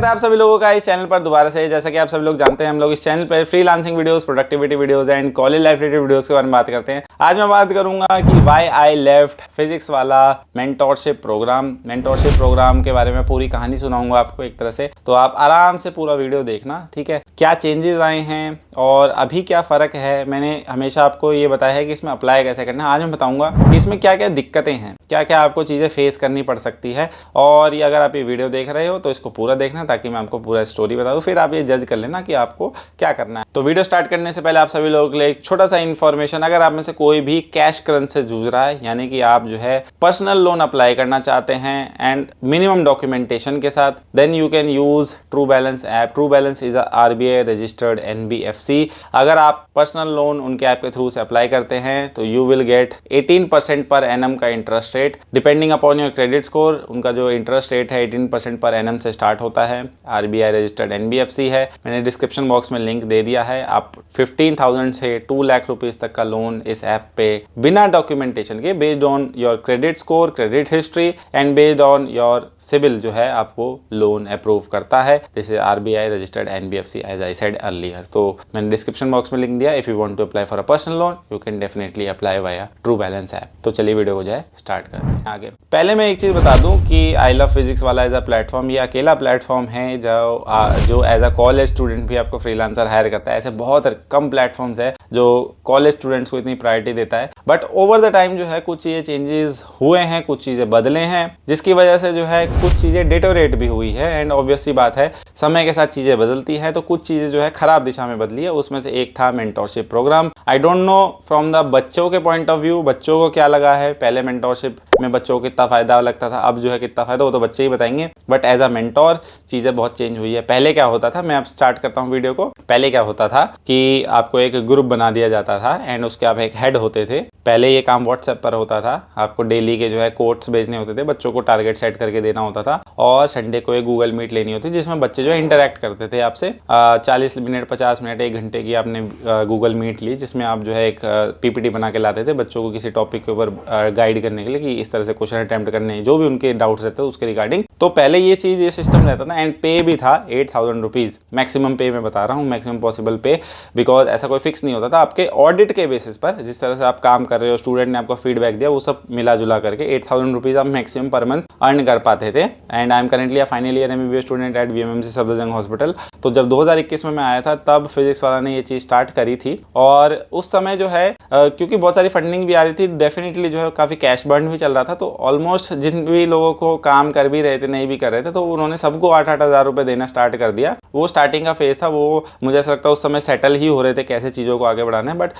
है आप सभी लोगों का इस चैनल पर दोबारा से। जैसा कि आप सभी लोग जानते हैं, हम लोग इस चैनल पर freelancing videos, productivity videos and college life related videos के बारे में बात करते हैं। आज मैं बात करूंगा कि व्हाई आई लेफ्ट फिजिक्स वाला मेंटोरशिप प्रोग्राम के बारे में पूरी कहानी सुनाऊंगा आपको एक तरह से। तो आप आराम से पूरा वीडियो देखना, ठीक है। क्या चेंजेस आए हैं और अभी क्या फ़र्क है, मैंने हमेशा आपको ये बताया है कि इसमें अप्लाई कैसे करना है। आज मैं बताऊंगा कि इसमें क्या क्या दिक्कतें हैं, क्या क्या आपको चीज़ें फेस करनी पड़ सकती है। और ये अगर आप ये वीडियो देख रहे हो तो इसको पूरा देखना, ताकि मैं आपको पूरा स्टोरी बता दूं, फिर आप ये जज कर लेना कि आपको क्या करना है। तो वीडियो स्टार्ट करने से पहले आप सभी लोगों के लिए एक छोटा सा इन्फॉर्मेशन, अगर आप में से कोई भी कैश क्रंच से जूझ रहा है, यानी कि आप जो है पर्सनल लोन अप्लाई करना चाहते हैं एंड मिनिमम डॉक्यूमेंटेशन के साथ, then you can use True Balance app. True Balance is RBI registered NBFC। अगर आप पर्सनल लोन उनके ऐप के थ्रू से अप्लाई करते हैं तो you will get 18% per annum का interest rate depending upon your credit score. उनका जो इंटरेस्ट रेट है 18% पर एनम से स्टार्ट होता है। RBI रजिस्टर्ड NBFC है। मैंने डिस्क्रिप्शन बॉक्स में लिंक दे दिया है। आप 15,000 से 2 लाख रुपीस तक का लोन इस ऐप पे बिना डॉक्यूमेंटेशन के, based on your credit score, credit history and based on your CIBIL जो है, आपको लोन अप्रूव करता है। This is RBI registered NBFC as I said earlier. तो मैंने डिस्क्रिप्शन बॉक्स में लिंक दिया। If you want to apply for a personal loan you can definitely apply via True Balance app. तो चलिए video को जो है स्टार्ट करते हैं आगे। पहले मैं एक चीज़ बता दूं कि आई लव फिजिक्स वाला एज अ प्लेटफॉर्म ये अकेला प्लेटफॉर्म है जो एज अ कॉलेज स्टूडेंट भी आपको फ्रीलांसर हायर करता है। ऐसे बहुत कम प्लेटफॉर्म्स है जो कॉलेज स्टूडेंट्स को इतनी प्रायोरिटी देता है। बट ओवर द टाइम जो है कुछ चीज़ें चेंजेस हुए हैं, कुछ चीज़ें बदले हैं, जिसकी वजह से जो है कुछ चीज़ें डिटोरेट भी हुई है। एंड ऑब्वियसली बात है, समय के साथ चीज़ें बदलती हैं, तो कुछ चीज़ें जो है खराब दिशा में बदली है। उसमें से एक था mentorship programme. I don't know from the बच्चों के पॉइंट ऑफ व्यू बच्चों को क्या लगा है। पहले मेंटोरशिप में बच्चों को कितना फ़ायदा लगता था, अब जो है कितना फ़ायदा, वो तो बच्चे ही बताएंगे। बट एज अ मेंटोर चीज़ें बहुत चेंज हुई है। पहले क्या होता था, मैं अब स्टार्ट करता हूँ वीडियो को। पहले क्या होता था कि आपको एक ग्रुप बना दिया जाता था एंड उसके आप एक हेड होते थे। पहले ये काम व्हाट्सएप पर होता था। आपको डेली के जो है कोट्स भेजने होते थे, बच्चों को टारगेट सेट करके देना होता था, और संडे को एक गूगल मीट लेनी होती जिसमें बच्चे जो है इंटरेक्ट करते थे आपसे। 40 मिनट, 50 मिनट, 1 घंटे की आपने गूगल मीट ली, जिसमें आप जो है एक PPT बना के लाते थे बच्चों को किसी टॉपिक के ऊपर गाइड करने के लिए, कि इस तरह से क्वेश्चन अटेम्प्ट करने, जो भी उनके डाउट्स रहते थे उसके रिगार्डिंग। तो पहले ये चीज़, ये सिस्टम रहता था। एंड पे भी था 8,000 रुपीज़ मैक्सिमम पे। मैं बता रहा हूँ मैक्सिमम पॉसिबल पे, बिकॉज ऐसा कोई फिक्स नहीं होता था। आपके ऑडिट के बेसिस पर, जिस तरह से आप काम कर रहे हो, स्टूडेंट ने आपको फीडबैक दिया, वो सब मिला जुला करके 8,000 रुपीज़ आप मैक्सिमम पर मंथ अर्न कर पाते थे। And I am currently a final year MBBS student at VMMC Safdarjung hospital. तो जब 2021 में मैं आया था तब फिजिक्स वाला ने ये चीज़ स्टार्ट करी थी। और उस समय जो है क्योंकि बहुत सारी फंडिंग भी आ रही थी, डेफिनेटली जो है काफ़ी कैश बर्न भी चल रहा था। तो ऑलमोस्ट जिन भी लोगों को काम कर भी रहे थे, नहीं भी कर रहे थे, तो उन्होंने सबको 8-8 हज़ार रुपये देना स्टार्ट कर दिया। वो स्टार्टिंग का फेज़ था। वो मुझे ऐसा लगता है उस समय सेटल ही हो रहे थे कैसे चीज़ों को आगे बढ़ाना है। बट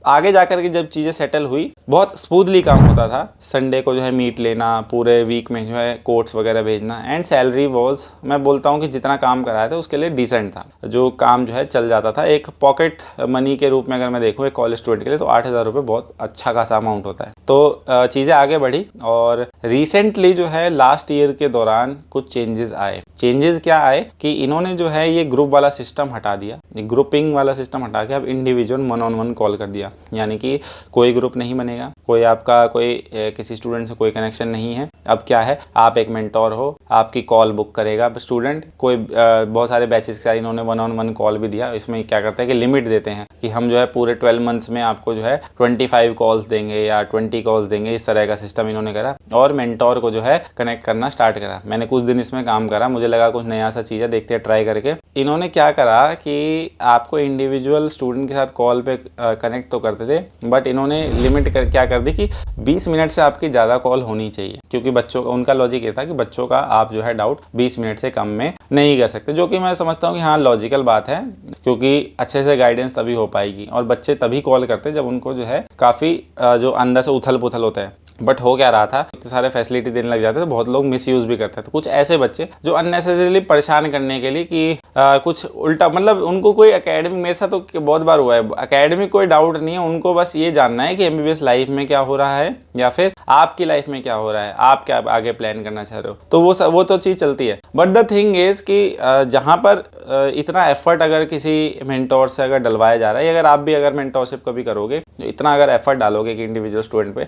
आगे जाकर के जब चीज़ें सेटल हुई, बहुत स्मूथली काम होता था। संडे को जो है मीट लेना, पूरे वीक में जो है कोट्स वगैरह भेजना, एंड सैलरी वॉज, मैं बोलता हूँ कि जितना काम कराया था उसके लिए डिसेंट था। जो काम जो है चल जाता था। एक पॉकेट मनी के रूप में अगर मैं देखूँ एक कॉलेज स्टूडेंट के लिए, तो 8,000 रुपये बहुत अच्छा खासा अमाउंट होता है। तो चीज़ें आगे बढ़ी और रिसेंटली जो है लास्ट ईयर के दौरान कुछ चेंजेस आए। चेंजेस क्या आए कि इन्होंने जो है ये ग्रुप वाला सिस्टम हटा दिया, ग्रुपिंग वाला सिस्टम हटा के अब इंडिविजुअल 1-on-1 कॉल कर दिया। यानी कि कोई ग्रुप नहीं बनेगा, कोई आपका किसी स्टूडेंट से कोई कनेक्शन नहीं है। अब क्या है, आप एक मेंटोर हो, आपकी कॉल बुक करेगा स्टूडेंट। कोई बहुत सारे बैचेस के साथ इन्होंने 1-on-1 कॉल भी दिया। इसमें क्या करते हैं कि लिमिट देते हैं कि हम जो है पूरे 12 मंथ्स में आपको जो है 25 कॉल्स देंगे या 20 कॉल्स देंगे। इस तरह का सिस्टम इन्होंने करा और मेंटोर को जो है कनेक्ट करना स्टार्ट करा। मैंने कुछ दिन इसमें काम करा, मुझे लगा कुछ नया सा चीज़ है, देखते हैं ट्राई करके। इन्होंने क्या करा कि आपको इंडिविजुअल स्टूडेंट के साथ कॉल पे कनेक्ट तो करते थे, बट इन्होंने लिमिट क्या कर दी कि 20 मिनट से आपकी ज़्यादा कॉल होनी चाहिए। क्योंकि बच्चों का, उनका लॉजिक ये था कि बच्चों का आप जो है डाउट 20 मिनट से कम में नहीं कर सकते, जो कि मैं समझता हूँ कि हाँ लॉजिकल बात है, क्योंकि अच्छे से गाइडेंस तभी हो पाएगी। और बच्चे तभी कॉल करते हैं जब उनको जो है काफ़ी जो अंदर से उथल पुथल होता है। बट हो क्या रहा था, इतने सारे फैसिलिटी देने लग जाते थे, बहुत लोग मिसयूज़ भी करते हैं। तो कुछ ऐसे बच्चे जो अननेसेसरीली परेशान करने के लिए कि कुछ उल्टा, मतलब उनको कोई एकेडमिक, मेरे साथ तो बहुत बार हुआ है, एकेडमिक कोई डाउट नहीं है उनको, बस ये जानना है कि एमबीबीएस लाइफ में क्या हो रहा है या फिर आपकी लाइफ में क्या हो रहा है, आप क्या आगे प्लान करना चाह रहे हो, तो वो तो चीज़ चलती है। बट द थिंग इज कि जहाँ पर इतना एफर्ट अगर किसी मेंटोर से अगर डलवाया जा रहा है, अगर आप भी अगर मेंटोरशिप कभी करोगे, इतना अगर एफर्ट डालोगे कि इंडिविजुअल स्टूडेंट पे,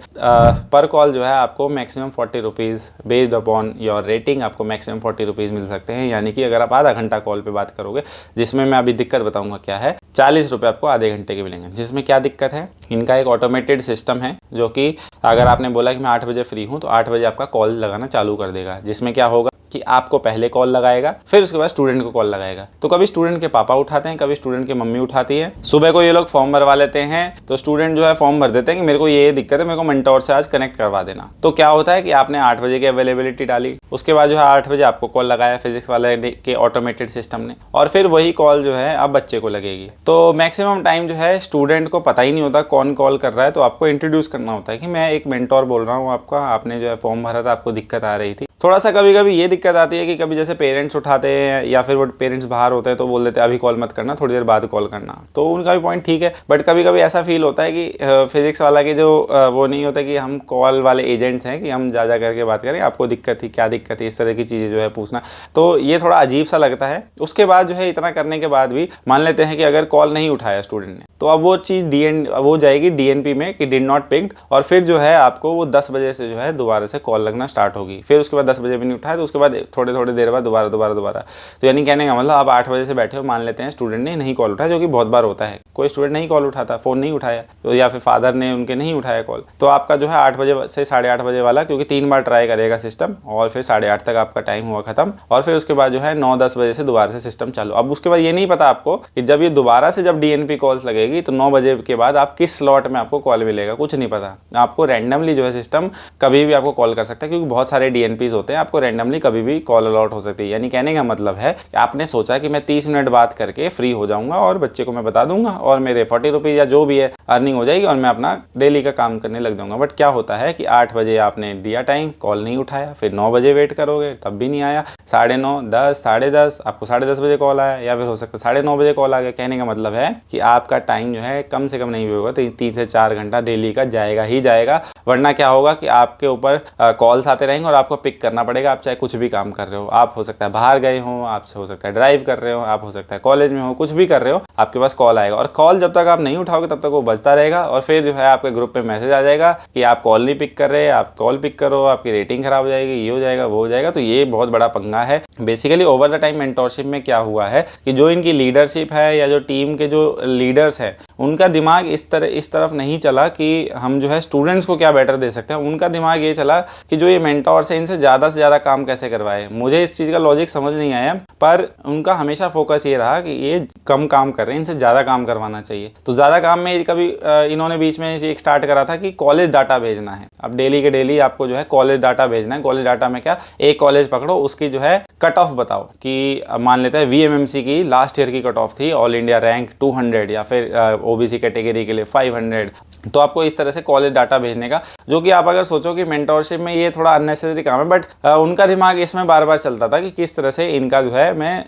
पर कॉल जो है आपको maximum 40 rupees based upon your rating, आपको मैक्सिमम 40 रुपीज़ मिल सकते हैं। यानी कि अगर आप आधा घंटा कॉल पे बात करोगे, जिसमें मैं अभी दिक्कत बताऊंगा क्या है, 40 रुपये आपको आधे घंटे के मिलेंगे। जिसमें क्या दिक्कत है, इनका एक ऑटोमेटेड सिस्टम है जो कि अगर आपने बोला कि मैं 8 बजे फ्री हूँ तो 8 बजे आपका कॉल लगाना चालू कर देगा। जिसमें क्या होगा कि आपको पहले कॉल लगाएगा, फिर उसके बाद स्टूडेंट को कॉल लगाएगा। तो कभी स्टूडेंट के पापा उठाते हैं, कभी स्टूडेंट की मम्मी उठाती है। सुबह को ये लोग फॉर्म भरवा लेते हैं, तो स्टूडेंट जो है फॉर्म भर देते हैं कि मेरे को ये दिक्कत है, मेरे को मेंटोर से आज कनेक्ट करवा देना। तो क्या होता है कि आपने 8 बजे की अवेलेबिलिटी डाली, उसके बाद जो है 8 बजे आपको कॉल लगाया फिजिक्स वाले के ऑटोमेटेड सिस्टम ने, और फिर वही कॉल जो है अब बच्चे को लगेगी। तो मैक्सिमम टाइम जो है स्टूडेंट को पता ही नहीं होता कौन कॉल कर रहा है, तो आपको इंट्रोड्यूस करना होता है कि मैं एक मेंटोर बोल रहा हूँ आपका, आपने जो है फॉर्म भरा था, आपको दिक्कत आ रही थी। थोड़ा सा कभी कभी ये दिक्कत आती है कि कभी जैसे पेरेंट्स उठाते हैं या फिर वो पेरेंट्स बाहर होते हैं तो बोल देते हैं अभी कॉल मत करना, थोड़ी देर बाद कॉल करना, तो उनका भी पॉइंट ठीक है। बट कभी कभी ऐसा फील होता है कि फिजिक्स वाला के जो वो नहीं होता कि हम कॉल वाले एजेंट्स हैं कि हम जा करके बात करें, आपको दिक्कत थी, क्या दिक्कत है, इस तरह की चीज़ें जो है पूछना, तो ये थोड़ा अजीब सा लगता है। उसके बाद जो है इतना करने के बाद भी मान लेते हैं कि अगर कॉल नहीं उठाया स्टूडेंट ने, तो अब वो चीज़ वो जाएगी डीएनपी में कि डिड नॉट पिक्ड, और फिर जो है आपको वो 10 बजे से जो है दोबारा से कॉल लगना स्टार्ट होगी। फिर उसके बाद 10 बजे भी नहीं उठाया तो उसके बाद थोड़ी देर बाद दोबारा। तो यानी कहने का मतलब आप 8 बजे से बैठे हो, मान लेते हैं स्टूडेंट ने नहीं कॉल उठाया, जो कि बहुत बार होता है, कोई स्टूडेंट नहीं कॉल उठाता, फ़ोन नहीं उठाया, तो या फिर फादर ने उनके नहीं उठाया कॉल, तो आपका जो है 8 बजे से 8:30 बजे वाला, क्योंकि 3 बार ट्राई करेगा सिस्टम, और फिर 8:30 तक आपका टाइम हुआ खत्म, और फिर उसके बाद जो है 9-10 बजे से दोबारा से सिस्टम चालू। अब उसके बाद ये नहीं पता आपको कि जब ये दोबारा से जब डीएनपी कॉल्स लगेगी तो 9 बजे के बाद आप किस स्लॉट में आपको कॉल मिलेगा, कुछ नहीं पता। आपको रैंडमली जो है सिस्टम कभी भी आपको कॉल कर सकता है, क्योंकि बहुत सारे डीएनपीज होते हैं, आपको रैंडमली कभी भी कॉल अलॉट हो सकती है। यानी कहने का मतलब है कि आपने सोचा कि मैं 30 मिनट बात करके फ्री हो जाऊंगा और बच्चे को मैं बता दूंगा और मेरे 40 रुपीज़ या जो भी है अर्निंग हो जाएगी और मैं अपना डेली का काम करने लग जाऊंगा। बट क्या होता है कि 8 बजे आपने दिया टाइम, कॉल नहीं उठाया, फिर 9 बजे वेट करोगे तब भी नहीं आया, 9:30, 10, 10:30, आपको 10:30 बजे कॉल आया, या फिर हो सकता है 9:30 बजे कॉल आ गया। कहने का मतलब है कि आपका टाइम जो है कम से कम नहीं भी होगा तो 3 से 4 घंटा डेली का जाएगा ही जाएगा। वरना क्या होगा कि आपके ऊपर कॉल्स आते रहेंगे और आपको पिक करना पड़ेगा। आप चाहे कुछ भी काम कर रहे हो, आप हो सकता है बाहर गए हो, आपसे हो सकता है ड्राइव कर रहे हो, आप हो सकता है कॉलेज में हो, कुछ भी कर रहे हो, आपके पास कॉल आएगा, और कॉल जब तक आप नहीं उठाओगे तब तक वो बजता रहेगा, और फिर जो है आपके ग्रुप पे मैसेज आ जाएगा कि आप कॉल नहीं पिक कर रहे, आप कॉल पिक करो, आपकी रेटिंग खराब हो जाएगी, ये हो जाएगा, वो हो जाएगा। तो ये बहुत बड़ा पंगा है। Basically over the time mentorship में क्या हुआ है कि जो इनकी लीडरशिप है या जो टीम के जो लीडर्स हैं, उनका दिमाग इस तरफ नहीं चला कि हम जो है स्टूडेंट्स को क्या बेटर दे सकते हैं। उनका दिमाग ये चला कि जो ये मेंटोर्स है इनसे ज़्यादा से ज़्यादा काम कैसे करवाए। मुझे इस चीज़ का लॉजिक समझ नहीं आया, पर उनका हमेशा फोकस ये रहा कि ये कम काम कर रहे हैं, इनसे ज़्यादा काम करवाना चाहिए। तो ज़्यादा काम में कभी इन्होंने बीच में एक स्टार्ट करा था कि कॉलेज डाटा भेजना है। अब डेली के डेली आपको जो है कॉलेज डाटा भेजना है। कॉलेज डाटा में क्या, एक कॉलेज पकड़ो, उसकी जो है कट ऑफ बताओ कि मान लेते हैं वीएमएमसी की लास्ट ईयर की कट ऑफ थी ऑल इंडिया रैंक 200, या फिर ओबीसी कैटेगरी के लिए 500। तो आपको इस तरह से कॉलेज डाटा भेजने का, जो कि आप अगर सोचो कि मेंटोरशिप में ये थोड़ा अननेसेसरी काम है, बट उनका दिमाग इसमें बार बार चलता था कि किस तरह से इनका जो है मैं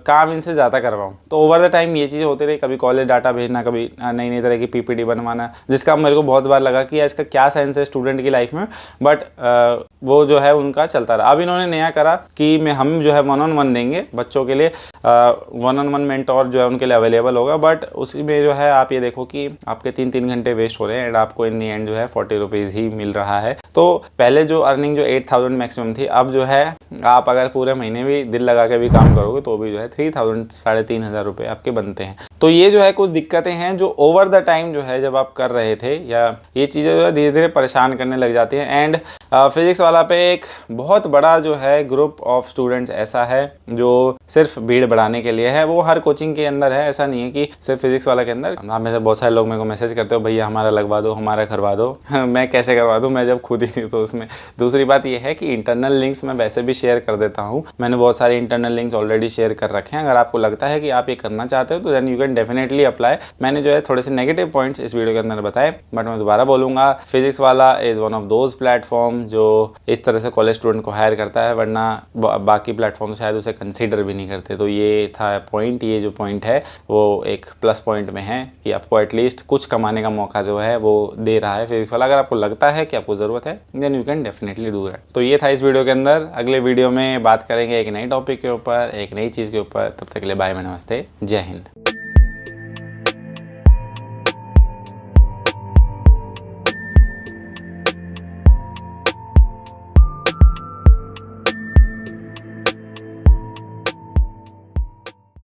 काम इनसे ज़्यादा करवाऊँ। तो ओवर द टाइम ये चीज़ें होती रही, कभी कॉलेज डाटा भेजना, कभी नई नई तरह की पीपीटी बनवाना, जिसका मेरे को बहुत बार लगा कि इसका क्या सेंस है स्टूडेंट की लाइफ में। बट वो जो है उनका चलता रहा। अब इन्होंने नया करा कि हम जो है 1-on-1 देंगे बच्चों के लिए, 1-on-1 मेंटोर जो है उनके लिए अवेलेबल होगा। बट उसी में जो है आप ये देखो कि आपके 3-3 घंटे वेस्ट हो रहे हैं, एंड आपको इन दी एंड जो है 40 रुपीज़ ही मिल रहा है। तो पहले जो अर्निंग जो 8,000 मैक्सिमम थी, अब जो है आप अगर पूरे महीने भी दिल लगा के भी काम करोगे तो भी जो है 3,000 3,500 रुपये आपके बनते हैं। तो ये जो है कुछ दिक्कतें हैं जो ओवर द टाइम जो है जब आप कर रहे थे, या ये चीज़ें जो है धीरे धीरे परेशान करने लग जाती हैं। एंड फिजिक्स वाला पे एक बहुत बड़ा जो है ग्रुप ऑफ स्टूडेंट्स ऐसा है जो सिर्फ भीड़ बढ़ाने के लिए है। वो हर कोचिंग के अंदर है, ऐसा नहीं है कि सिर्फ फिजिक्स वाला के अंदर। आप में से बहुत सारे लोग मेरे को मैसेज करते हो, भैया हमारा लगवा दो, हमारा करवा दो। मैं कैसे करवा दूँ, मैं जब खुद ही नहीं तो उसमें। दूसरी बात यह है कि इंटरनल लिंक्स मैं वैसे भी शेयर कर देता हूँ। मैंने बहुत सारे इंटरनल लिंक्स ऑलरेडी शेयर कर रखे हैं। अगर आपको लगता है कि आप ये करना चाहते हो तो then you can definitely apply. मैंने जो है थोड़े से नेगेटिव पॉइंट्स इस वीडियो के अंदर बताए, बट मैं दोबारा बोलूँगा फिजिक्स वाला is one of those platform जो इस तरह से कॉलेज स्टूडेंट को हायर करता है, वरना बाकी प्लेटफॉर्म शायद उसे कंसीडर भी नहीं करते। तो ये था पॉइंट, ये जो पॉइंट है वो एक प्लस पॉइंट में है कि आपको एटलीस्ट कुछ कमाने का मौका जो है वो दे रहा है फिजिक्स वाला। अगर आपको लगता है कि आपको ज़रूरत है then you can definitely do that. तो ये था इस वीडियो के अंदर। अगले वीडियो में बात करेंगे एक नई टॉपिक के ऊपर, एक नई चीज़ के ऊपर। तब तक के लिए बाय, नमस्ते, जय हिंद।